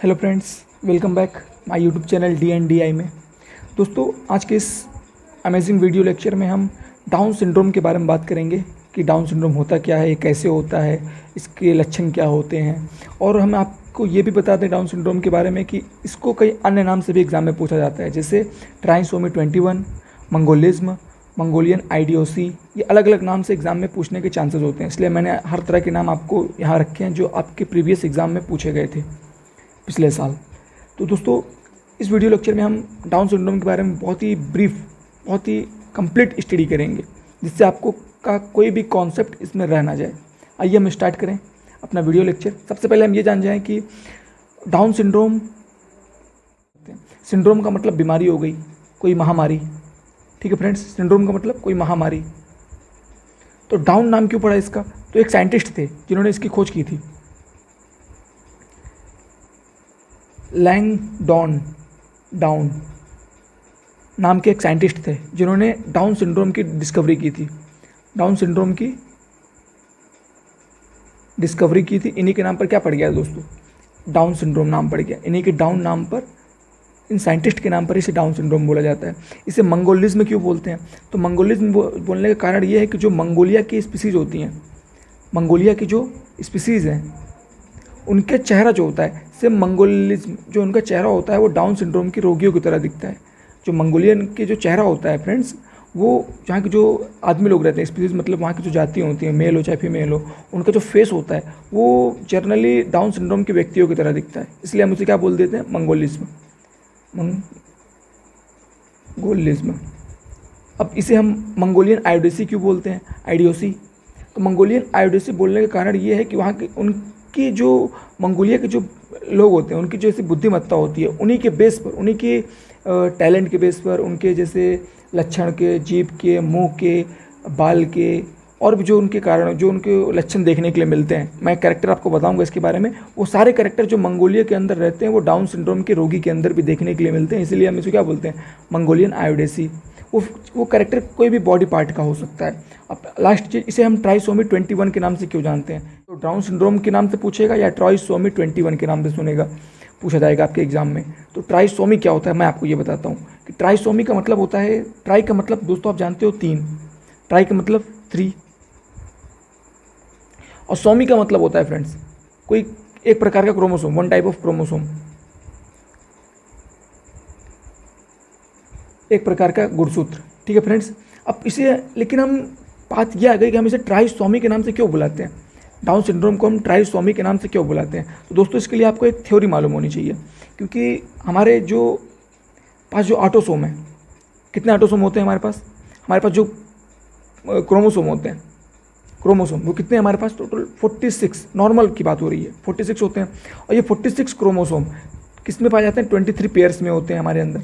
Hello friends, welcome back my YouTube channel D&DI में। दोस्तों, आज के इस अमेजिंग वीडियो लेक्चर में हम डाउन सिंड्रोम के बारे में बात करेंगे कि डाउन सिंड्रोम होता क्या है, कैसे होता है, इसके लक्षण क्या होते हैं। और हम आपको ये भी बता दें डाउन सिंड्रोम के बारे में कि इसको कई अन्य नाम से भी एग्ज़ाम में पूछा जाता है, जैसे ट्राइसोमी 21, मंगोलिज्म, मंगोलियन आइडियोसी। ये अलग अलग नाम से एग्ज़ाम में पूछने के चांसेस होते हैं, इसलिए मैंने हर तरह के नाम आपको यहाँ रखे हैं जो आपके प्रीवियस एग्ज़ाम में पूछे गए थे पिछले साल। तो दोस्तों, इस वीडियो लेक्चर में हम डाउन सिंड्रोम के बारे में बहुत ही ब्रीफ, बहुत ही कंप्लीट स्टडी करेंगे, जिससे आपको का कोई भी कॉन्सेप्ट इसमें रह ना जाए। आइए हम स्टार्ट करें अपना वीडियो लेक्चर। सबसे पहले हम ये जान जाएं कि डाउन सिंड्रोम का मतलब बीमारी हो गई, कोई महामारी। ठीक है फ्रेंड्स, सिंड्रोम का मतलब कोई महामारी। तो डाउन नाम क्यों पड़ा इसका? तो एक साइंटिस्ट थे जिन्होंने इसकी खोज की थी, लैंगडॉन डाउन नाम के एक साइंटिस्ट थे जिन्होंने डाउन सिंड्रोम की डिस्कवरी की थी। डाउन सिंड्रोम की डिस्कवरी की थी। इन्हीं के नाम पर क्या पड़ गया दोस्तों? डाउन सिंड्रोम नाम पड़ गया। इन्हीं के डाउन नाम पर, इन साइंटिस्ट के नाम पर इसे डाउन सिंड्रोम बोला जाता है। इसे मंगोलिज्म क्यों बोलते हैं? तो मंगोलिज्म बोलने का कारण ये है कि जो मंगोलिया की स्पीसीज होती हैं, मंगोलिया की जो स्पीसीज हैं, उनके चेहरा जो होता है, सेम मंगोलिज्म जो उनका चेहरा होता है वो डाउन सिंड्रोम के रोगियों की तरह दिखता है। जो मंगोलियन के जो चेहरा होता है फ्रेंड्स, वो जहाँ के जो आदमी लोग रहते हैं, स्पीसीज मतलब वहाँ की जो जाति होती है, मेल हो चाहे फीमेल हो, उनका जो फेस होता है वो जनरली डाउन सिंड्रोम के व्यक्तियों की तरह दिखता है। इसलिए हम उसे क्या बोल देते हैं? मंगोलिज्म। मंगोलिज्म। अब इसे हम मंगोलियन आइडियोसी क्यों बोलते हैं? आइडियोसी। तो मंगोलियन आइडियोसी बोलने का कारण ये है कि वहाँ के उनकी जो मंगोलिया के जो लोग होते हैं, उनकी जो ऐसी बुद्धिमत्ता होती है, उन्हीं के बेस पर, उन्हीं के टैलेंट के बेस पर, उनके जैसे लक्षण के, जीभ के, मुंह के, बाल के, और भी जो उनके कारण, जो उनके लक्षण देखने के लिए मिलते हैं, मैं कैरेक्टर आपको बताऊंगा इसके बारे में। वो सारे कैरेक्टर जो मंगोलिया के अंदर रहते हैं वो डाउन सिंड्रोम के रोगी के अंदर भी देखने के लिए मिलते हैं। इसीलिए हम इसे क्या बोलते हैं? मंगोलियन आयोडेसी। वो कैरेक्टर कोई भी बॉडी पार्ट का हो सकता है। अब लास्ट चीज, इसे हम ट्राइसोमी 21 के नाम से क्यों जानते हैं? तो डाउन सिंड्रोम के नाम से पूछेगा या ट्राइसोमी 21 के नाम से पूछा जाएगा आपके एग्जाम में। तो ट्राइसोमी क्या होता है मैं आपको ये बताता हूँ कि ट्राइसोमी का मतलब होता है, ट्राई का मतलब दोस्तों आप जानते हो 3, ट्राई का मतलब 3, और सोमी का मतलब होता है फ्रेंड्स कोई एक प्रकार का chromosome, one type of chromosome, एक प्रकार का गुणसूत्र। ठीक है फ्रेंड्स। अब इसे, लेकिन हम बात यह आ गई कि हम इसे ट्राइसोमी के नाम से क्यों बुलाते हैं? डाउन सिंड्रोम को हम ट्राइसोमी के नाम से क्यों बुलाते हैं? तो दोस्तों, इसके लिए आपको एक थ्योरी मालूम होनी चाहिए, क्योंकि हमारे जो पास जो ऑटोसोम है, कितने ऑटोसोम होते हैं हमारे पास? हमारे पास जो क्रोमोसोम होते हैं, क्रोमोसोम वो कितने हमारे पास? टोटल 46, नॉर्मल की बात हो रही है, 46 होते हैं। और ये 46 क्रोमोसोम किस में पाए जाते हैं? 23 पेयर्स में होते हैं हमारे अंदर,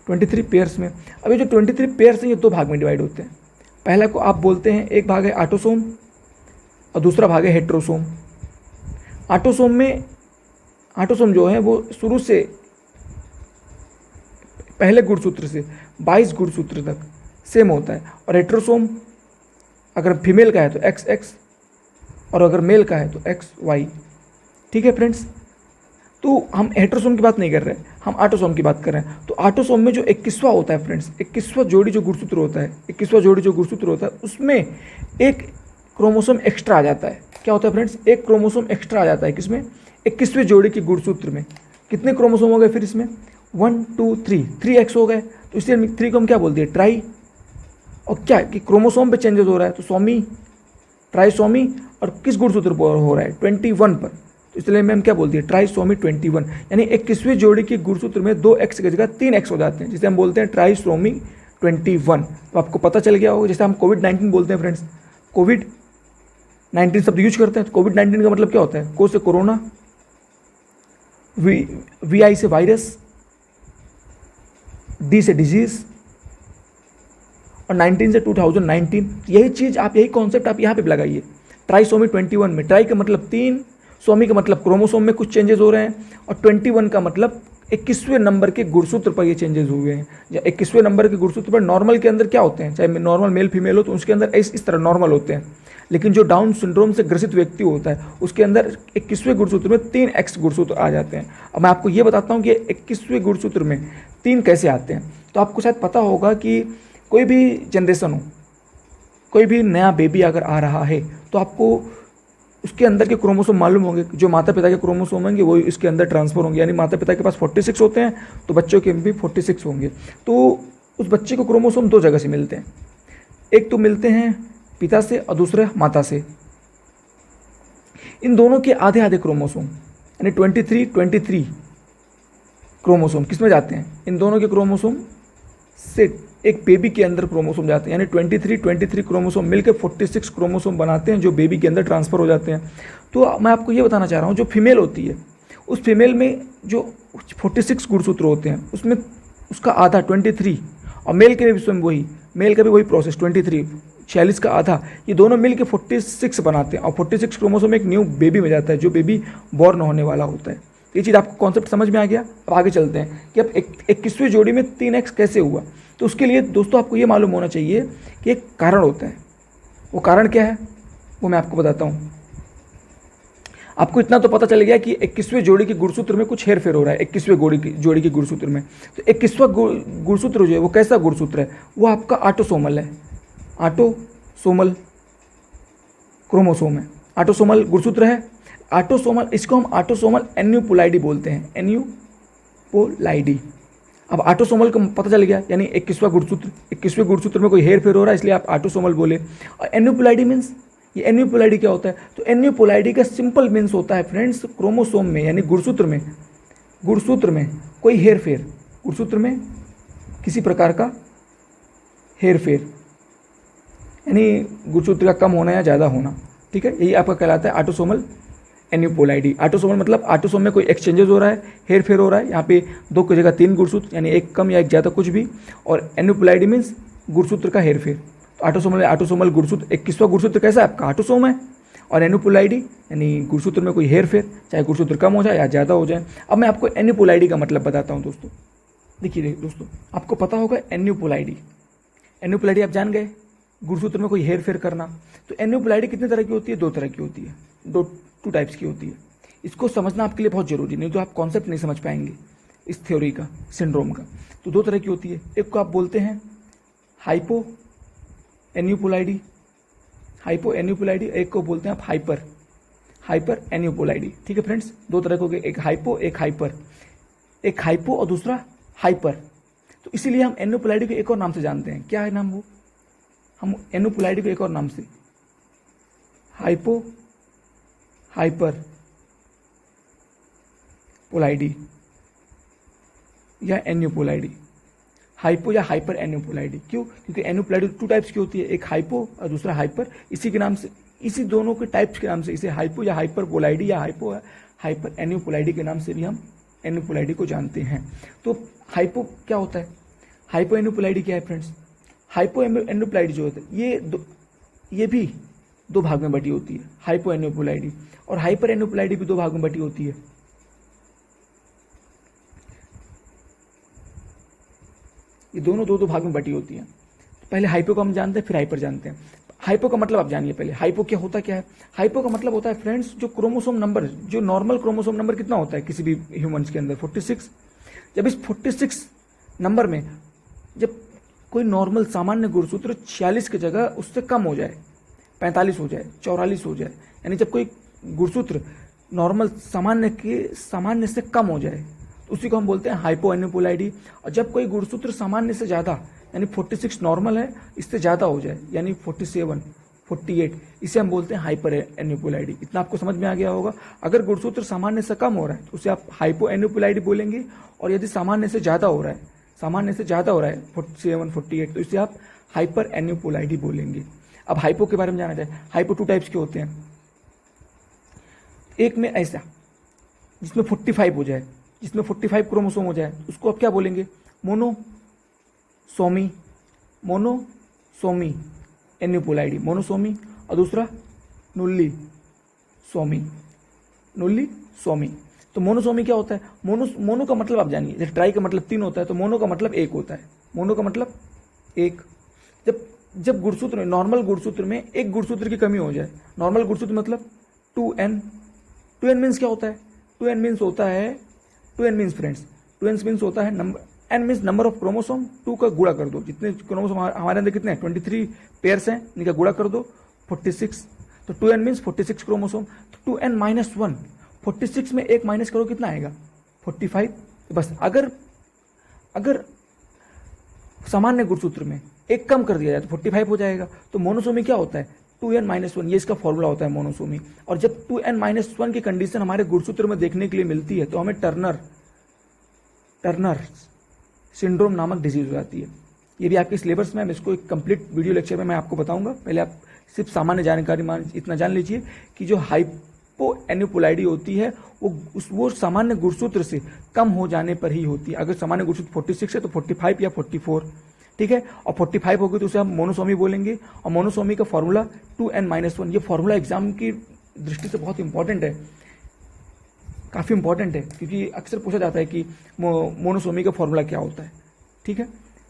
23 पेयर्स में। अब ये जो 23 पेयर्स हैं ये 2 भाग में डिवाइड होते हैं। पहला को आप बोलते हैं, एक भाग है ऑटोसोम और दूसरा भाग है हेट्रोसोम। ऑटोसोम जो है वो शुरू से पहले गुणसूत्र से 22 गुणसूत्र तक सेम होता है, और हेट्रोसोम अगर फीमेल का है तो XX और अगर मेल का है तो XY। ठीक है फ्रेंड्स। तो हम हेट्रोसोम की बात नहीं कर रहे हैं, हम ऑटोसोम की बात कर रहे हैं। तो ऑटोसोम में जो 21वां होता है फ्रेंड्स, 21वां जोड़ी जो गुणसूत्र होता है, 21वां जोड़ी जो गुणसूत्र होता है, उसमें एक क्रोमोसोम एक्स्ट्रा आ जाता है। क्या होता है फ्रेंड्स? एक क्रोमोसोम एक्स्ट्रा आ जाता है। किसमें? 21वें जोड़ी के गुणसूत्र में। कितने क्रोमोसोम हो गए फिर इसमें? 1 2 3x हो गए। तो इसलिए 3 को हम क्या बोलते हैं? ट्राई। और क्या कि क्रोमोसोम पे चेंजेस हो रहा है, तो सोमी, ट्राइसोमी, और किस गुणसूत्र पर हो रहा है? 21 पर। तो इसलिए हम क्या बोलते हैं? ट्राइसोमी 21, यानी 21वीं जोड़ी के गुणसूत्र में 2x की जगह 3x हो जाते हैं, जिसे हम बोलते हैं ट्राइसोमी 21। तो आपको पता चल गया होगा, जैसे हम कोविड-19 बोलते हैं फ्रेंड्स, कोविड-19 शब्द यूज करते हैं। तो कोविड-19 का मतलब क्या होता है? को से कोरोना, VI से वायरस, D से डिजीज, और 19 से 2019। यही चीज़ आप, यही कॉन्सेप्ट आप यहाँ पे लगाइए ट्राइसोमी 21 में। ट्राई का मतलब 3, सोमी का मतलब क्रोमोसोम में कुछ चेंजेस हो रहे हैं, और 21 का मतलब 21वें नंबर के गुणसूत्र पर ये चेंजेस हुए हैं। या 21वें नंबर के गुणसूत्र पर नॉर्मल के अंदर क्या होते हैं, चाहे नॉर्मल मेल फीमेल हो तो उसके अंदर इस तरह नॉर्मल होते हैं, लेकिन जो डाउन सिंड्रोम से ग्रसित व्यक्ति होता है उसके अंदर 21वें गुणसूत्र में 3x गुणसूत्र आ जाते हैं। अब मैं आपको ये बताता हूँ कि 21वें गुणसूत्र में 3 कैसे आते हैं। तो आपको शायद पता होगा कि कोई भी जनरेशन हो, कोई भी नया बेबी अगर आ रहा है तो आपको उसके अंदर के क्रोमोसोम मालूम होंगे, जो माता पिता के क्रोमोसोम होंगे वो इसके अंदर ट्रांसफर होंगे, यानी माता पिता के पास 46 होते हैं तो बच्चों के भी 46 होंगे। तो उस बच्चे को क्रोमोसोम 2 जगह से मिलते हैं, एक तो मिलते हैं पिता से और दूसरे माता से। इन दोनों के आधे आधे क्रोमोसोम यानी 23 क्रोमोसोम किस में जाते हैं, इन दोनों के क्रोमोसोम से एक बेबी के अंदर क्रोमोसोम जाते हैं, यानी 23 क्रोमोसोम मिलकर 46 क्रोमोसोम बनाते हैं जो बेबी के अंदर ट्रांसफर हो जाते हैं। तो मैं आपको ये बताना चाह रहा हूँ, जो फीमेल होती है उस फीमेल में जो 46 गुणसूत्र होते हैं उसमें उसका आधा 23, और मेल के भी वही, मेल का भी वही प्रोसेस 23 46 का आधा, ये दोनों मिल के 46 बनाते हैं और 46 क्रोमोसोम एक न्यू बेबी में जाता है जो बेबी बॉर्न होने वाला होता है। ये चीज़ आपको कॉन्सेप्ट समझ में आ गया। अब आगे चलते हैं कि अब 21वें जोड़ी में 3x कैसे हुआ। तो उसके लिए दोस्तों आपको ये मालूम होना चाहिए कि एक कारण होता है। वो कारण क्या है वो मैं आपको बताता हूँ। आपको इतना तो पता चल गया कि 21वें जोड़ी के गुणसूत्र में कुछ हेरफेर हो रहा है। 21वें जोड़ी के गुणसूत्र में, तो 21वां गुणसूत्र जो है वो कैसा गुणसूत्र है, वो आपका ऑटोसोमल है। ऑटोसोमल क्रोमोसोम है, ऑटोसोमल गुणसूत्र है। ऑटोसोमल, इसको हम ऑटोसोमल एन्यूपुलाइडी बोलते हैं, एन्यूपुलाइडी। अब ऑटोसोमल को पता चल गया, यानी 21वें गुणसूत्र में कोई हेर फेर हो रहा है इसलिए आप ऑटोसोमल बोले। और एन्यूपुलाइडी मीन्स, ये एन्यूपुलाइडी क्या होता है, तो एन्यूपुलाइडी का सिंपल मीन्स होता है फ्रेंड्स क्रोमोसोम में यानी गुणसूत्र में कोई हेर फेर, गुणसूत्र में किसी प्रकार का हेर फेर, यानी गुणसूत्र का कम होना या ज़्यादा होना। ठीक है, यही आपका कहलाता है ऑटोसोमल एन्यूपुलाइडी। ऑटोसोमल मतलब ऑटोसोम में कोई एक्सचेंजेस हो रहा है, हेर फेर हो रहा है, यहाँ पे 2 की जगह 3 गुणसूत्र, यानी एक कम या एक ज़्यादा कुछ भी। और एन्यूपुलाइडी मीन्स गुणसूत्र का हेर फेर। तो ऑटोसोमल गुणसूत्र, 21वां गुणसूत्र कैसा है आपका, ऑटोसोम है। और एन्यूपुलाइडी यानी गुणसूत्र में कोई हेर फेर, चाहे गुणसूत्र कम हो जाए या ज़्यादा हो जाए। अब मैं आपको एन्यूपुलाइडी का मतलब बताता हूँ दोस्तों। देखिए दोस्तों, आपको पता होगा एन्यूपुलाइडी आप जान गए, गुणसूत्र में कोई हेर फेर करना। तो एन्यूपुलाइडी कितने तरह की होती है, 2 तरह की होती है, 2 टाइप्स की होती है। इसको समझना आपके लिए बहुत जरूरी, नहीं तो आप कॉन्सेप्ट नहीं समझ पाएंगे इस थ्योरी का, सिंड्रोम का। तो 2 तरह की होती है, एक को आप बोलते हैं हाइपो एन्यूपुलाइडी, एक को बोलते हैं आप हाइपर एन्यूपुलाइडी। ठीक है फ्रेंड्स, 2 तरह के हो गए, एक हाइपो और दूसरा हाइपर। तो इसीलिए हम एन्यूपुलाइडी को एक और नाम से जानते हैं। क्या है नाम वो, हम एन्यूपुलाइडी को एक और नाम से हाइपर पोलाइडी या एन्यूपोलाइडी, हाइपो या हाइपर एन्यूपोलाइडी। क्यों, क्योंकि एन्यूपोलाइडी 2 टाइप्स की होती है, एक हाइपो और दूसरा हाइपर। इसी के नाम से, इसी दोनों के टाइप्स के नाम से इसे हाइपो या हाइपर पोलाइडी या हाइपर एन्यूपोलाइडी के नाम से भी हम एन्यूपोलाइडी को जानते हैं। तो हाइपो क्या होता है, हाइपो एन्यूपोलाइडी क्या है फ्रेंड्स, हाइपो एन्यूपोलाइडी जो होता है ये भी 2 भाग में बटी होती है, हाइपो एन्यूपोलाइडी। और हाइपर एन्यूपोलाइडी भी 2 भाग में बटी होती है। ये दोनों 2 भाग में बटी होती है। पहले हाइपो को हम जानते हैं, फिर हाइपर जानते हैं। हाइपो का मतलब आप जानिए पहले, हाइपो क्या होता क्या है। हाइपो का मतलब होता है फ्रेंड्स, जो क्रोमोसोम नंबर, जो नॉर्मल क्रोमोसोम नंबर कितना होता है किसी भी ह्यूमंस के अंदर, 46। जब इस 46 नंबर में जब कोई नॉर्मल सामान्य गुणसूत्र 46 की जगह उससे कम हो जाए, 45 हो जाए, 44 हो जाए, यानी जब कोई गुणसूत्र नॉर्मल सामान्य से कम हो जाए तो उसी को हम बोलते हैं हाइपो एन्यूपोलाइडी। और जब कोई गुणसूत्र सामान्य से ज़्यादा, यानी 46 नॉर्मल है, इससे ज़्यादा हो जाए, यानी 47, 48, इसे हम बोलते हैं हाइपर एन्यूपोलाइडी। इतना आपको समझ में आ गया होगा। अगर गुणसूत्र सामान्य से कम हो रहा है तो उसे आप हाइपो एन्यूपोलाइडी बोलेंगे, और यदि सामान्य से ज़्यादा हो रहा है 47, 48, तो इसे आप हाइपर एन्यूपोलाइडी बोलेंगे। अब हाइपो के बारे में जाना जाए, हाइपो 2 टाइप्स के होते हैं। एक में ऐसा जिसमें 45 हो जाए, जिसमें 45 क्रोमोसोम हो जाए, उसको आप क्या बोलेंगे, मोनोसोमी एन्यूपोलाइडी, मोनोसोमी। और दूसरा नुल्ली सोमी। तो मोनोसोमी क्या होता है? मोनो का मतलब आप जानिए, जैसे ट्राई का मतलब 3 होता है, तो मोनो का मतलब 1 होता है। मोनो का मतलब 1। जब जब गुणसूत्र में, नॉर्मल गुणसूत्र में एक गुणसूत्र की कमी हो जाए, नॉर्मल गुणसूत्र मतलब 2n। 2n मीन्स क्या होता है? 2n मीन्स होता है, 2n means friends, 2n means होता है number, n means number of chromosome, 2 का गुणा कर दो, जितने क्रोमोसोम हमारे अंदर कितने हैं, 23 पेयर्स हैं, इनका गुणा कर दो 46, तो 2n मीन्स 46 क्रोमोसोम। तो 2n माइनस 1, 46 में एक माइनस करो कितना आएगा? 45। तो बस अगर सामान्य गुणसूत्र में एक कम कर दिया जाए तो 45 हो जाएगा। तो मोनोसोमी क्या होता है? 2n माइनस 1, ये इसका फॉर्मूला होता है मोनोसोमी। और जब 2n माइनस 1 की कंडीशन हमारे गुणसूत्र में देखने के लिए मिलती है तो हमें टर्नर सिंड्रोम नामक डिजीज हो जाती है। ये भी आपके सिलेबस में, मैं इसको एक कंप्लीट वीडियो लेक्चर में मैं आपको बताऊंगा। पहले आप सिर्फ सामान्य जानकारी इतना जान लीजिए कि जो हाइपो एन्यूपुलाइडी होती है वो सामान्य गुणसूत्र से कम हो जाने पर ही होती है। अगर सामान्य गुणसूत्र 46 है तो 45 या 44, ठीक है, और 45 होगी तो उसे हम मोनोसोमी बोलेंगे। और मोनोसोमी का फॉर्मूला 2n माइनस 1। ये फॉर्मूला एग्जाम की दृष्टि से बहुत इंपॉर्टेंट है, काफ़ी इंपॉर्टेंट है, क्योंकि अक्सर पूछा जाता है कि मोनोसोमी का फॉर्मूला क्या होता है, ठीक है।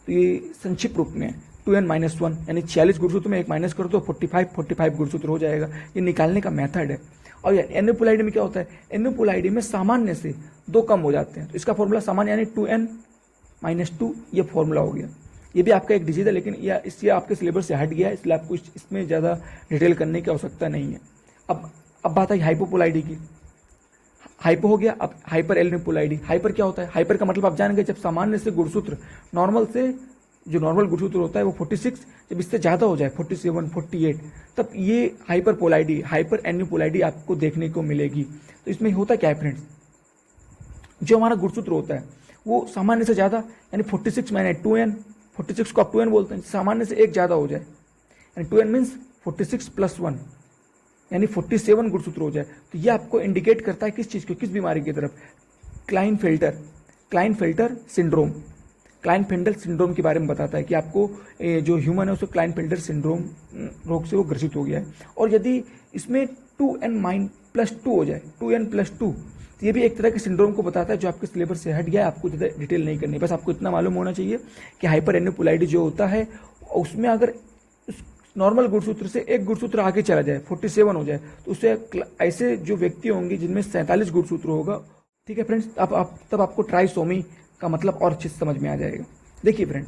तो ये संक्षिप्त रूप में 2n माइनस 1, यानी 46 गुणसूत्र में एक माइनस कर दो 45 गुणसूत्र हो जाएगा। ये निकालने का मेथड है। और एन्यूपुलाइडी में क्या होता है? एन्यूपुलाइडी में सामान्य से 2 कम हो जाते हैं, तो इसका फॉर्मूला सामान्य यानी 2n माइनस 2, ये फॉर्मूला हो गया। ये भी आपका एक डिजीज है, लेकिन यह इससे आपके सिलेबस से हट गया है, इसलिए आपको इसमें ज़्यादा डिटेल करने की आवश्यकता नहीं है। अब बात आई हाइपोपोलाइडी की। हाइपो हो गया, अब हाइपर एल्यूपुलाइडी। हाइपर क्या होता है? हाइपर का मतलब आप जान गए, जब सामान्य से गुणसूत्र, नॉर्मल से जो नॉर्मल गुणसूत्र होता है वो 46, जब इससे ज़्यादा हो जाए 47, 48, तब ये हाइपरपोलाइडी, हाइपर एन्यूपोलाइडी आपको देखने को मिलेगी। तो इसमें होता क्या है फ्रेंड्स, जो हमारा गुणसूत्र होता है वो सामान्य से ज़्यादा, यानी 46 माइनस 2n, 46 को आप 2n बोलते हैं, सामान्य से एक ज़्यादा हो जाए, यानी 2n मीन्स 46 प्लस 1, यानी 47 गुणसूत्र हो जाए। तो ये आपको इंडिकेट करता है किस चीज़ को, किस बीमारी की तरफ? Klinefelter syndrome. क्लाइनफेल्टर सिंड्रोम के बारे में बताता है कि आपको जो ह्यूमन है उसको क्लाइनफेल्टर सिंड्रोम रोग से वो ग्रसित हो गया है। और यदि इसमें 2n प्लस 2 हो जाए, 2n प्लस 2, तो ये भी एक तरह के सिंड्रोम को बताता है जो आपके सिलेबस से हट गया है, आपको ज़्यादा डिटेल नहीं करनी, बस आपको इतना मालूम होना चाहिए कि हाइपर एन्यूपुलाइडी जो होता है उसमें अगर नॉर्मल गुणसूत्र से एक गुणसूत्र आगे चला जाए, 47 हो जाए, तो उससे ऐसे जो व्यक्ति होंगे जिनमें 47 गुणसूत्र होगा, ठीक है फ्रेंड्स। तब आपको ट्राइसोमी का मतलब और अच्छे से समझ में आ जाएगा। देखिए फ्रेंड,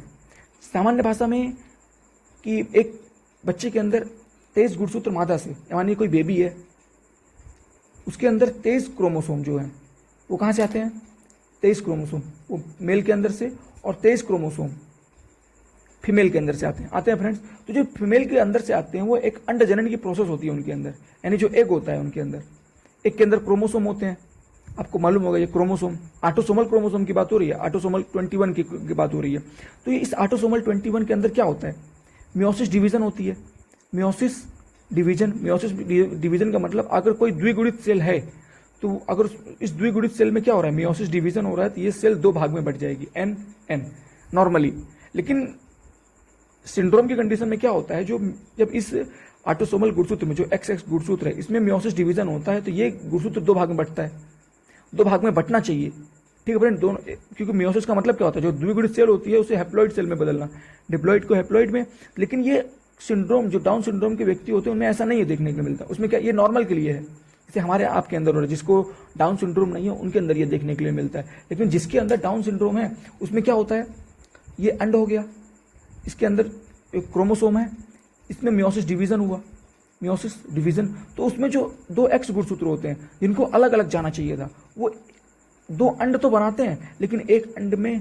सामान्य भाषा में कि एक बच्चे के अंदर 23 गुणसूत्र मादा से, यानी कोई बेबी है, उसके अंदर 23 क्रोमोसोम जो हैं वो कहाँ से आते हैं? 23 क्रोमोसोम वो मेल के अंदर से, और 23 क्रोमोसोम फीमेल के अंदर से आते हैं फ्रेंड्स। तो जो फीमेल के अंदर से आते हैं वो एक अंड जनन की प्रोसेस होती है उनके अंदर, यानी जो एग होता है उनके अंदर, एक के अंदर क्रोमोसोम होते हैं, आपको मालूम होगा ये क्रोमोसोम, ऑटोसोमल क्रोमोसोम की बात हो रही है, ऑटोसोमल 21 की बात हो रही है। तो ये इस ऑटोसोमल 21 के अंदर क्या होता है? मियोसिस डिवीजन होती है। मियोसिस डिवीजन का मतलब अगर कोई द्विगुणित सेल है तो अगर इस द्विगुणित सेल में क्या हो रहा है, मियोसिस डिवीजन हो रहा है, तो ये सेल 2 भाग में बट जाएगी, n नॉर्मली। लेकिन सिंड्रोम की कंडीशन में क्या होता है, जो जब इस ऑटोसोमल गुणसूत्र में जो XX गुणसूत्र है इसमें मियोसिस डिवीजन होता है, तो ये गुणसूत्र 2 भाग में बटता है, 2 भाग में बटना चाहिए, ठीक है फ्रेंड, दोनों। क्योंकि मियोसिस का मतलब क्या होता है, जो द्विगुणित सेल होती है उसे हैप्लॉइड सेल में बदलना, डिप्लॉइड को हैप्लॉइड में। लेकिन ये सिंड्रोम, जो डाउन सिंड्रोम के व्यक्ति होते हैं उनमें ऐसा नहीं है देखने को मिलता। उसमें क्या, ये नॉर्मल के लिए है, जैसे हमारे आपके अंदर हो रहा है, जिसको डाउन सिंड्रोम नहीं है उनके अंदर ये देखने के लिए मिलता है। लेकिन जिसके अंदर डाउन सिंड्रोम है उसमें क्या होता है, ये अंड हो गया, इसके अंदर एक क्रोमोसोम है, इसमें मियोसिस डिवीजन हुआ, मियोसिस डिवीजन, तो उसमें जो 2X गुणसूत्र होते हैं जिनको अलग अलग जाना चाहिए था, वो 2 अंड तो बनाते हैं, लेकिन एक अंड में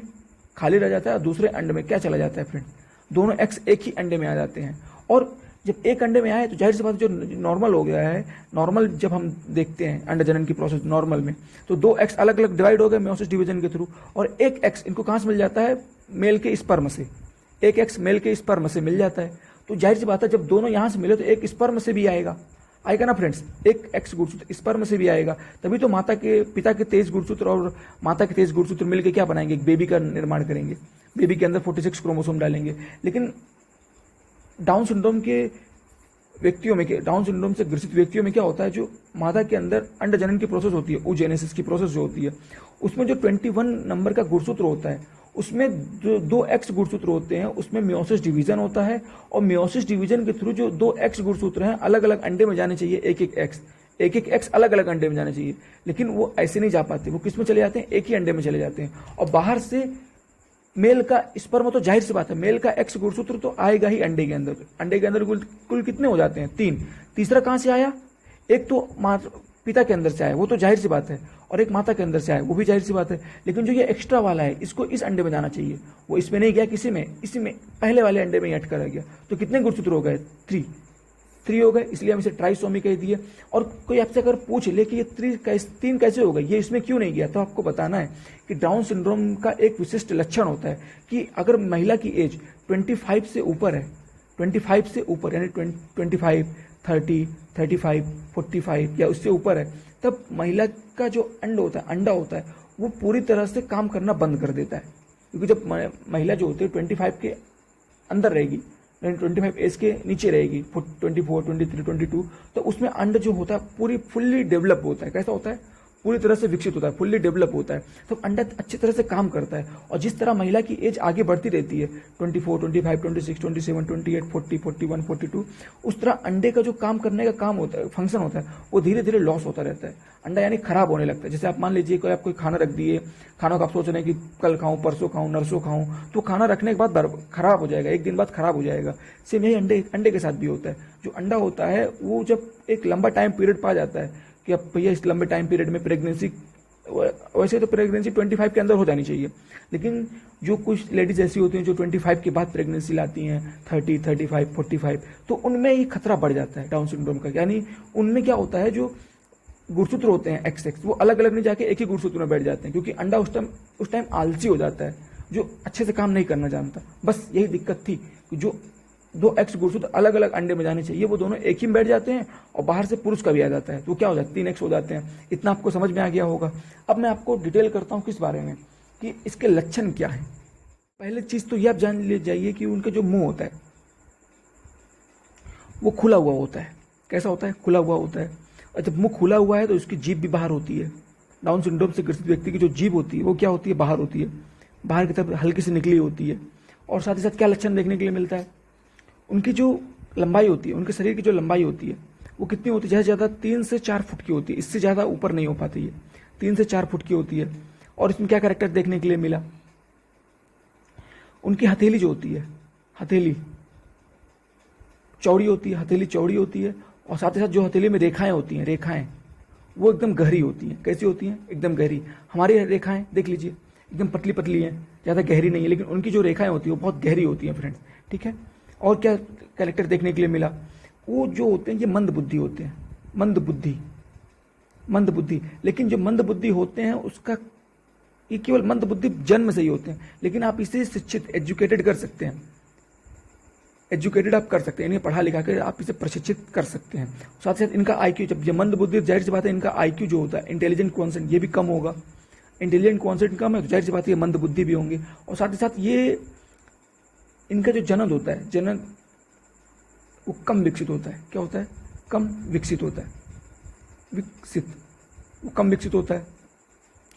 खाली रह जाता है, दूसरे अंड में क्या चला जाता है फ्रेंड, दोनों X एक ही अंडे में आ जाते हैं। और जब एक अंडे में आए तो जाहिर सी बात जो नॉर्मल हो गया है, नॉर्मल जब हम देखते हैं अंड जनन की प्रोसेस नॉर्मल में, तो 2X अलग अलग डिवाइड हो गए मियोसिस डिवीजन के थ्रू, और एक X इनको कहाँ से मिल जाता है, मेल के स्पर्म से, एक X मेल के स्पर्म से मिल जाता है। तो जाहिर सी बात है जब दोनों यहाँ से मिले तो एक स्पर्म से भी आएगा ना फ्रेंड्स, एक X गुणसूत्र स्पर्म से भी आएगा, तभी तो पिता के 23 गुणसूत्र और माता के 23 गुणसूत्र मिलकर क्या बनाएंगे, एक बेबी का निर्माण करेंगे, बेबी के अंदर 46 क्रोमोसोम डालेंगे। लेकिन डाउन सिंड्रोम के व्यक्तियों में, डाउन सिंड्रोम से ग्रसित व्यक्तियों में क्या होता है, जो मादा के अंदर अंडजनन की प्रोसेस होती है, oogenesis की प्रोसेस जो होती है, उसमें जो 21 नंबर का गुणसूत्र होता है, उसमें जो 2 एक्स गुणसूत्र होते हैं, उसमें मियोसिस डिवीजन होता है, और मियोसिस डिवीजन के थ्रू जो 2 एक्स गुणसूत्र हैं अलग अलग अंडे में जाने चाहिए, एक एक एक्स अलग अलग अंडे में जाने चाहिए, लेकिन वो ऐसे नहीं जा पाते, वो किस में चले जाते हैं, एक ही अंडे में चले जाते हैं। और बाहर से मेल का स्पर्म, तो जाहिर सी बात है मेल का एक्स गुणसूत्र तो आएगा ही अंडे के अंदर। अंडे के अंदर कुल कितने हो जाते हैं, 3। तीसरा कहां से आया, एक तो पिता के अंदर से आया, वो तो जाहिर सी बात है, और एक माता के अंदर से आया, वो भी जाहिर सी बात है। लेकिन जो ये एक्स्ट्रा वाला है, इसको इस अंडे में जाना चाहिए, वो इसमें नहीं गया, किसी में, इसी में पहले वाले अंडे में ही अटका रह गया। तो कितने गुणसूत्र हो गए, 3 हो गए, इसलिए हम इसे ट्राइसोमी कह दिए। और कोई आपसे अगर पूछ ले कि ये 3 कैसे हो गए, ये इसमें क्यों नहीं गया, तो आपको बताना है कि डाउन सिंड्रोम का एक विशिष्ट लक्षण होता है कि अगर महिला की एज 25 से ऊपर है, 25 से ऊपर यानी 25, 30, 35, 45 या उससे ऊपर है, तब महिला का जो अंडा होता है वो पूरी तरह से काम करना बंद कर देता है। क्योंकि जब महिला जो होती है 25 के अंदर रहेगी, 25 एज के नीचे रहेगी, 24, 23, 22, तो उसमें अंड जो होता है पूरी फुल्ली डेवलप होता है। कैसा होता है, पूरी तरह से विकसित होता है, फुल्ली डेवलप होता है, तो अंडा अच्छी तरह से काम करता है। और जिस तरह महिला की एज आगे बढ़ती रहती है, 24, 25, 26, 27, 28, 40, 41, 42, उस तरह अंडे का जो काम करने का काम होता है, फंक्शन होता है, वो धीरे धीरे लॉस होता रहता है। अंडा यानी खराब होने लगता है। जैसे आप मान लीजिए कोई आप कोई खाना रख दिए, खाना को आप सोच रहे हैं कि कल खाऊं, परसों खाऊं, नरसों खाऊं, तो खाना रखने के बाद खराब हो जाएगा, एक दिन बाद खराब हो जाएगा। सेम यही अंडे के साथ भी होता है। जो अंडा होता है वो जब एक लंबा टाइम पीरियड पा जाता है कि अब भैया इस लंबे टाइम पीरियड में प्रेगनेंसी, वैसे तो प्रेगनेंसी 25 के अंदर हो जानी चाहिए, लेकिन जो कुछ लेडीज ऐसी होती हैं जो 25 के बाद प्रेगनेंसी लाती हैं, 30, 35, 45, तो उनमें ही खतरा बढ़ जाता है डाउन सिंड्रोम का। यानी उनमें क्या होता है, जो गुणसूत्र होते हैं XX, वो अलग अलग नहीं जाके एक ही गुणसूत्र में बैठ जाते हैं, क्योंकि अंडा उस टाइम आलसी हो जाता है, जो अच्छे से काम नहीं करना जानता। बस यही दिक्कत थी कि जो 2 एक्स गुणसूत्र अलग अलग अंडे में जाने चाहिए, वो दोनों एक ही में बैठ जाते हैं, और बाहर से पुरुष का भी आ जाता है, तो क्या हो जाता है, 3 एक्स हो जाते हैं। इतना आपको समझ में आ गया होगा। अब मैं आपको डिटेल करता हूँ किस बारे में, कि इसके लक्षण क्या है। पहले चीज तो ये आप जान ले जाइए कि उनका जो मुंह होता है वो खुला हुआ होता है। कैसा होता है, खुला हुआ होता है। और जब मुंह खुला हुआ है तो उसकी जीभ भी बाहर होती है। डाउन सिंड्रोम से ग्रसित व्यक्ति की जो जीभ होती है वो क्या होती है, बाहर होती है, बाहर की तरफ हल्की सी निकली होती है। और साथ ही साथ क्या लक्षण देखने के लिए मिलता है, उनकी जो लंबाई होती है, उनके शरीर की जो लंबाई होती है वो कितनी होती है, ज़्यादा 3 से 4 फुट की होती है, इससे ज़्यादा ऊपर नहीं हो पाती है, 3 से 4 फुट की होती है। और इसमें क्या कैरेक्टर देखने के लिए मिला, उनकी हथेली जो होती है, हथेली चौड़ी होती है, हथेली चौड़ी होती है। और साथ ही साथ जो हथेली में रेखाएं होती हैं, रेखाएं वो एकदम गहरी होती हैं। कैसी होती हैं, एकदम गहरी। हमारी रेखाएं देख लीजिए एकदम पतली पतली हैं, ज़्यादा गहरी नहीं है, लेकिन उनकी जो रेखाएं होती है वो बहुत गहरी होती हैं फ्रेंड्स, ठीक है। और क्या कैरेक्टर देखने के लिए मिला, वो जो होते हैं ये मंद बुद्धि होते हैं, मंद बुद्धि। लेकिन जो मंद बुद्धि होते हैं उसका, ये केवल मंद बुद्धि जन्म से ही होते हैं, लेकिन आप इसे शिक्षित, एजुकेटेड कर सकते हैं, एजुकेटेड आप कर सकते हैं, इन्हें पढ़ा लिखा कर आप इसे प्रशिक्षित कर सकते हैं। साथ ही साथ इनका IQ, जब ये मंद बुद्धि, जाहिर सी बात है इनका IQ जो होता है, इंटेलिजेंट क्वोशेंट, ये भी कम होगा। इंटेलिजेंट क्वोशेंट कम है तो जाहिर सी बात है ये मंद बुद्धि भी होंगे। और साथ ही साथ ये इनका जो जनन होता है, जनन वो कम विकसित होता है। क्या होता है, कम विकसित होता है, वो कम विकसित होता है।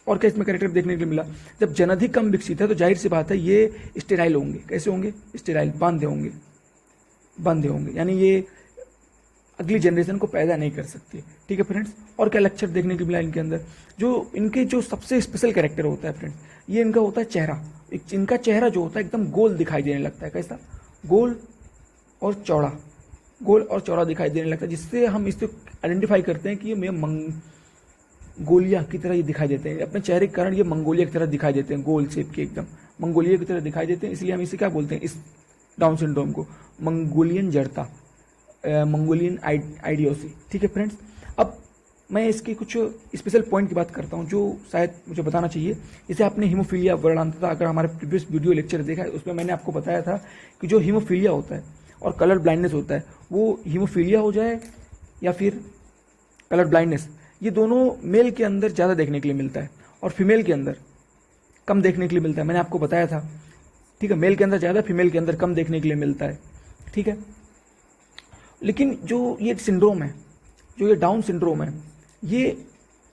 और क्या इसमें कैरेक्टर देखने के लिए मिला, जब जनन ही कम विकसित है तो जाहिर सी बात है ये स्टेराइल होंगे। कैसे होंगे, स्टेराइल, बांधे होंगे, यानी ये अगली जनरेशन को पैदा नहीं कर सकते, ठीक है फ्रेंड्स। और क्या लक्षण देखने को मिला इनके अंदर, जो इनके जो सबसे स्पेशल कैरेक्टर होता है फ्रेंड्स, ये इनका होता है चेहरा। इनका चेहरा जो होता है एकदम गोल दिखाई देने लगता है। कैसा, गोल और चौड़ा दिखाई देने लगता है, जिससे हम इससे आइडेंटिफाई करते हैं कि ये मंगोलिया की तरह ये दिखाई देते हैं। अपने चेहरे के कारण ये मंगोलिया की तरह दिखाई देते हैं, गोल शेप के, एकदम मंगोलिया की तरह दिखाई देते हैं। इसलिए हम इसे क्या बोलते हैं, इस डाउन सिंड्रोम को, मंगोलियन जड़ता, मंगोलियन आइडियोसी, ठीक है फ्रेंड्स। अब मैं इसके कुछ स्पेशल पॉइंट की बात करता हूं जो शायद मुझे बताना चाहिए। जैसे आपने हीमोफीलिया वर्णांतता, अगर हमारे प्रीवियस वीडियो लेक्चर देखा है उसमें मैंने आपको बताया था कि जो हीमोफीलिया होता है और कलर ब्लाइंडनेस होता है, वो हीमोफीलिया हो जाए या फिर कलर ब्लाइंडनेस, ये दोनों मेल के अंदर ज़्यादा देखने के लिए मिलता है और फीमेल के अंदर कम देखने के लिए मिलता है। मैंने आपको बताया था, ठीक है, मेल के अंदर ज़्यादा, फीमेल के अंदर कम देखने के लिए मिलता है, ठीक है। लेकिन जो ये सिंड्रोम है, जो ये डाउन सिंड्रोम है, ये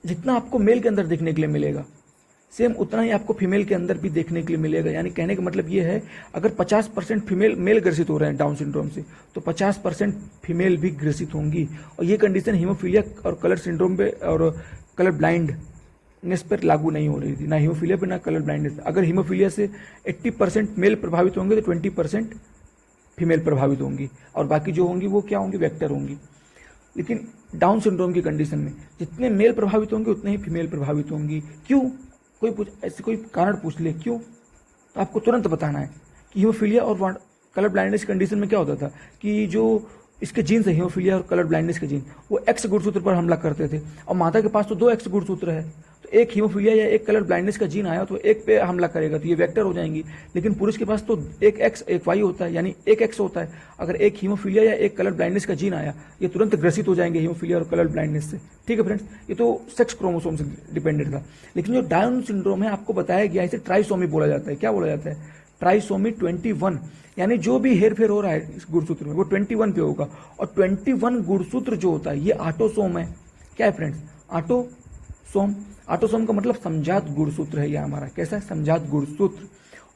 जितना आपको मेल के अंदर देखने के लिए मिलेगा, सेम उतना ही आपको फीमेल के अंदर भी देखने के लिए मिलेगा। यानी कहने का मतलब ये है, अगर 50% फीमेल मेल ग्रसित हो रहे हैं डाउन सिंड्रोम से, तो 50% फीमेल भी ग्रसित होंगी। और ये कंडीशन हीमोफीलिया और कलर सिंड्रोम पे और कलर ब्लाइंडनेस पर लागू नहीं हो रही थी, ना हीमोफीलिया पे ना कलर ब्लाइंडनेस। अगर हीमोफीलिया से 80% मेल प्रभावित होंगे तो 20% फीमेल प्रभावित होंगी, और बाकी जो होंगी वो क्या होंगी, वेक्टर होंगी। लेकिन डाउन सिंड्रोम की कंडीशन में जितने मेल प्रभावित होंगे उतने ही फीमेल प्रभावित होंगी। क्यों? ऐसे कोई कारण पूछ ले क्यों, तो आपको तुरंत बताना है कि हीमोफीलिया और कलर ब्लाइंडनेस कंडीशन में क्या होता था कि जो इसके जीन्स है, हीमोफीलिया और कलर ब्लाइंडनेस के जीन, वो एक्स गुणसूत्र पर हमला करते थे। और माता के पास तो 2 एक्स गुणसूत्र है, तो एक हीमोफीलिया या एक कलर ब्लाइंडनेस का जीन आया तो एक पे हमला करेगा, तो ये वेक्टर हो जाएंगी। लेकिन पुरुष के पास तो एक एक्स एक वाई होता है, यानी एक एक्स होता है। अगर एक हीमोफीलिया या एक कलर ब्लाइंडनेस का जीन आया, ये तुरंत ग्रसित हो जाएंगे हीमोफीलिया और कलर ब्लाइंडनेस से। ठीक है फ्रेंड्स, ये तो सेक्स क्रोमोसोम से डिपेंडेंट था। लेकिन जो डाउन सिंड्रोम है, आपको बताया गया, इसे ट्राइसोमी बोला जाता है। क्या बोला जाता है? ट्राइसोमी 21, यानी जो भी हेरफेर हो रहा है इस गुणसूत्र में वो 21 पे होगा। और 21 गुणसूत्र जो होता है ये ऑटोसोम है। क्या है फ्रेंड्स? ऑटोसोम। ऑटोसोम का मतलब समजात गुणसूत्र है, ये हमारा कैसा है, समजात गुणसूत्र।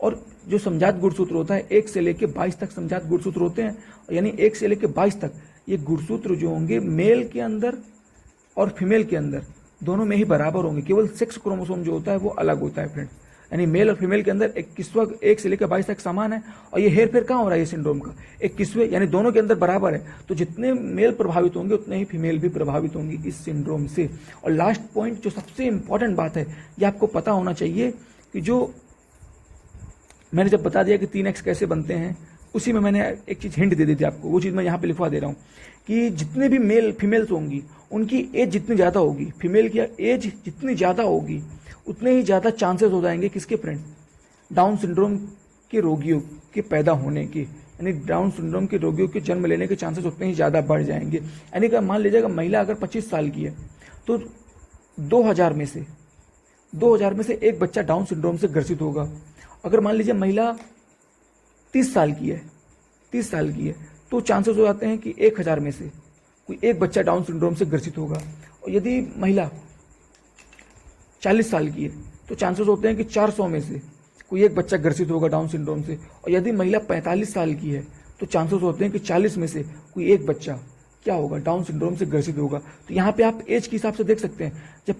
और जो समजात गुणसूत्र होता है 1 से लेकर 22 तक समजात गुणसूत्र होते हैं, यानी 1 से लेकर 22 तक ये गुणसूत्र जो होंगे मेल के अंदर और फीमेल के अंदर दोनों में ही बराबर होंगे। केवल सेक्स क्रोमोसोम जो होता है वो अलग होता है फ्रेंड्स, यानी मेल और फीमेल के अंदर 21वां 1 से लेकर 22 तक समान है। और ये हेर फेर कहाँ हो रहा है ये सिंड्रोम का? 21वें, यानी दोनों के अंदर बराबर है। तो जितने मेल प्रभावित होंगे उतने ही फीमेल भी प्रभावित होंगी इस सिंड्रोम से। और लास्ट पॉइंट, जो सबसे इंपॉर्टेंट बात है, ये आपको पता होना चाहिए कि जो मैंने जब बता दिया कि 3x कैसे बनते हैं, उसी में मैंने एक चीज हिंट दे दी थी आपको, वो चीज मैं यहाँ पे लिखवा दे रहा हूँ कि जितने भी मेल फीमेल्स होंगी उनकी एज जितनी ज्यादा होगी, फीमेल की एज जितनी ज्यादा होगी उतने ही ज्यादा चांसेस हो जाएंगे किसके फ्रेंड्स? डाउन सिंड्रोम के रोगियों के पैदा होने के, यानी डाउन सिंड्रोम के रोगियों के जन्म लेने के चांसेस उतने ही ज्यादा बढ़ जाएंगे। यानी कि मान लीजिएगा महिला अगर 25 साल की है तो 2000 में से एक बच्चा डाउन सिंड्रोम से ग्रसित होगा। अगर मान लीजिए महिला 30 साल की है तो चांसेस हो जाते हैं कि 1000 में से कोई एक बच्चा डाउन सिंड्रोम से ग्रसित होगा। और यदि महिला 40 साल की है तो चांसेस होते हैं कि 400 में से कोई एक बच्चा ग्रसित होगा डाउन सिंड्रोम से। और यदि महिला 45 साल की है तो चांसेस होते हैं कि 40 में से कोई एक बच्चा क्या होगा, डाउन सिंड्रोम से ग्रसित होगा। तो यहाँ पे आप एज के हिसाब से देख सकते हैं, जब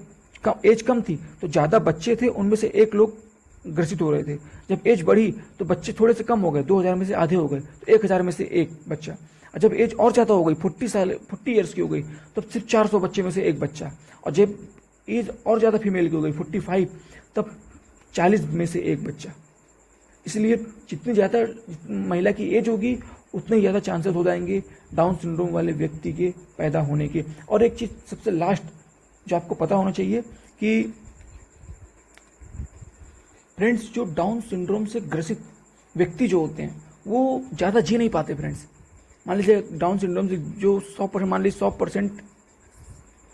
एज कम थी तो ज़्यादा बच्चे थे, उनमें से एक लोग ग्रसित हो रहे थे। जब एज बढ़ी तो बच्चे थोड़े से कम हो गए, 2000 में से आधे हो गए, तो 1000 में से एक बच्चा। और जब एज और ज़्यादा हो गई, 40 ईयर्स की हो गई, तो सिर्फ 400 बच्चे में से एक बच्चा। और जब एज और ज़्यादा फीमेल की हो गई, 45, तब 40 में से एक बच्चा। इसलिए जितनी ज़्यादा महिला की एज होगी उतने ज़्यादा चांसेस हो जाएंगे डाउन सिंड्रोम वाले व्यक्ति के पैदा होने के। और एक चीज़ सबसे लास्ट जो आपको पता होना चाहिए कि फ्रेंड्स, जो डाउन सिंड्रोम से ग्रसित व्यक्ति जो होते हैं वो ज़्यादा जी नहीं पाते फ्रेंड्स। मान लीजिए डाउन सिंड्रोम से जो 100%, मान लीजिए 100%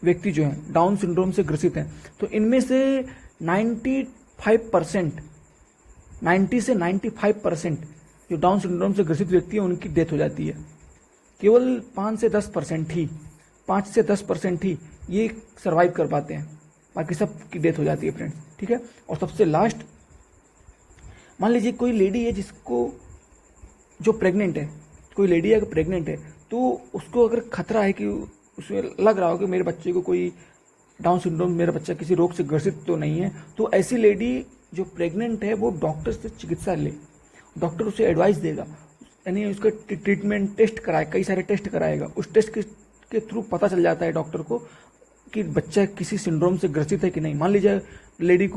व्यक्ति जो हैं डाउन सिंड्रोम से ग्रसित हैं, तो इनमें से 95%, 90 से 95% जो डाउन सिंड्रोम से ग्रसित व्यक्ति हैं उनकी डेथ हो जाती है। केवल 5 से 10% ही ये सर्वाइव कर पाते हैं, बाकी सब की डेथ हो जाती है फ्रेंड्स। ठीक है। और सबसे लास्ट, मान लीजिए कोई लेडी है जिसको, जो प्रेग्नेंट है, कोई लेडी अगर प्रेग्नेंट है तो उसको अगर खतरा है कि उसमें लग रहा हो कि मेरे बच्चे को कोई डाउन सिंड्रोम, मेरा बच्चा किसी रोग से ग्रसित तो नहीं है, तो ऐसी लेडी जो प्रेग्नेंट है वो डॉक्टर से चिकित्सा ले, डॉक्टर उसे एडवाइस देगा, यानी उसका ट्रीटमेंट टेस्ट कराए, कई सारे टेस्ट कराएगा। उस टेस्ट के थ्रू पता चल जाता है डॉक्टर को कि बच्चा किसी सिंड्रोम से ग्रसित है कि नहीं। मान लीजिए लेडी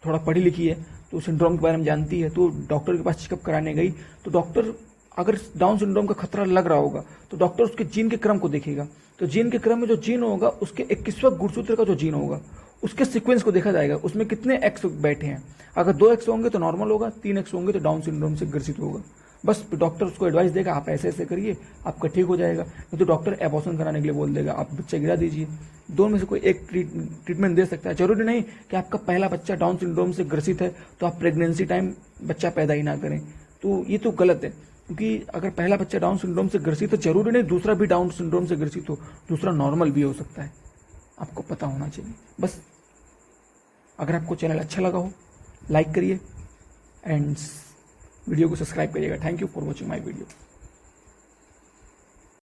थोड़ा पढ़ी लिखी है तो सिंड्रोम के बारे में जानती है, तो डॉक्टर के पास चेकअप कराने गई, तो डॉक्टर अगर डाउन सिंड्रोम का खतरा लग रहा होगा तो डॉक्टर उसके जीन के क्रम को देखेगा। तो जीन के क्रम में जो जीन होगा उसके 21वां गुणसूत्र का जो जीन होगा उसके सीक्वेंस को देखा जाएगा, उसमें कितने एक्स बैठे हैं। अगर 2 एक्स होंगे तो नॉर्मल होगा, 3 एक्स होंगे तो डाउन सिंड्रोम से ग्रसित होगा। बस डॉक्टर उसको एडवाइस देगा, आप ऐसे ऐसे करिए, आपका ठीक हो जाएगा। नहीं तो डॉक्टर एबॉर्शन कराने के लिए बोल देगा, आप बच्चा गिरा दीजिए। दोनों में से कोई एक ट्रीटमेंट दे सकता है। जरूरी नहीं कि आपका पहला बच्चा डाउन सिंड्रोम से ग्रसित है तो आप प्रेगनेंसी टाइम बच्चा पैदा ही ना करें, तो ये तो गलत है। क्योंकि अगर पहला बच्चा डाउन सिंड्रोम से ग्रसित तो जरूरी नहीं दूसरा भी डाउन सिंड्रोम से ग्रसित हो, दूसरा नॉर्मल भी हो सकता है, आपको पता होना चाहिए बस। अगर आपको चैनल अच्छा लगा हो लाइक करिए एंड वीडियो को सब्सक्राइब करिएगा। Thank you for watching my video.